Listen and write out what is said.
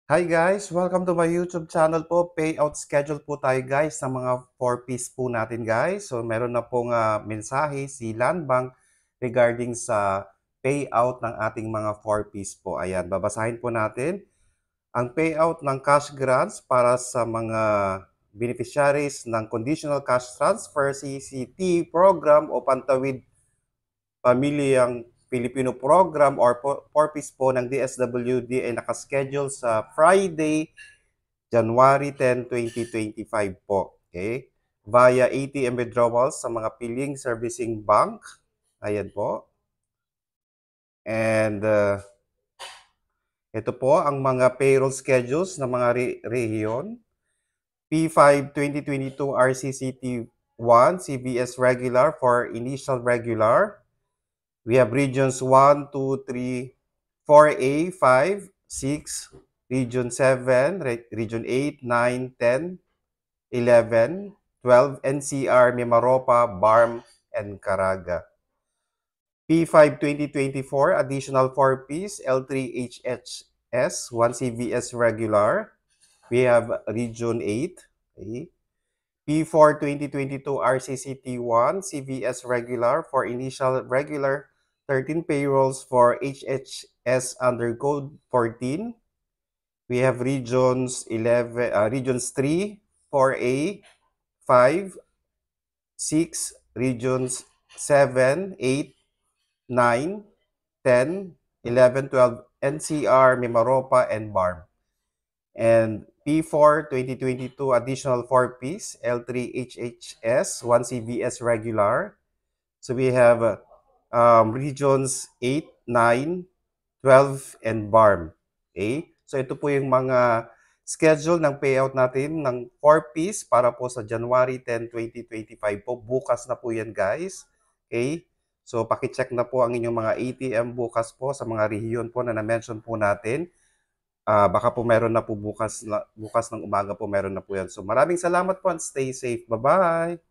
Hi guys! Welcome to my YouTube channel po. Payout schedule po tayo guys ng mga 4-piece po natin guys. So meron na pong mensahe si Landbank regarding sa payout ng ating mga 4-piece po. Ayan, babasahin po natin. Ang payout ng cash grants para sa mga beneficiaries ng Conditional Cash Transfer CCT program o Pantawid Pamilyang Pilipino program or 4-piece po ng DSWD ay nakaschedule sa Friday, January 10, 2025 po. Okay? Via ATM withdrawals sa mga piling servicing bank. Ayan po. And ito po ang mga payroll schedules ng mga rehiyon. P5 2022 RCCT 1 CBS regular for initial regular. We have regions 1, 2, 3, 4A, 5, 6, region 7, region 8, 9, 10, 11, 12, NCR, Mimaropa, BARM, and Caraga. P5 2024, additional 4Ps, L3HHS, 1 CVS regular. We have region 8. Okay. P4 2022 RCCT1 CVS regular for initial regular 13 payrolls for HHS under code 14. We have regions 11 regions 3, 4A, 5, 6, regions 7, 8, 9, 10, 11, 12, NCR, Mimaropa, and BARM. And P4 2022 additional 4-piece, L3HHS, 1 CVS regular. So we have regions 8, 9, 12, and BARM. Okay? So ito po yung mga schedule ng payout natin ng 4-piece para po sa January 10, 2025 po. Bukas na po yan guys. Okay? So pakicheck na po ang inyong mga ATM bukas po sa mga rehiyon po na na-mention po natin. Baka po meron na po bukas ng umaga po meron na po yan. So maraming salamat po and stay safe. Bye-bye!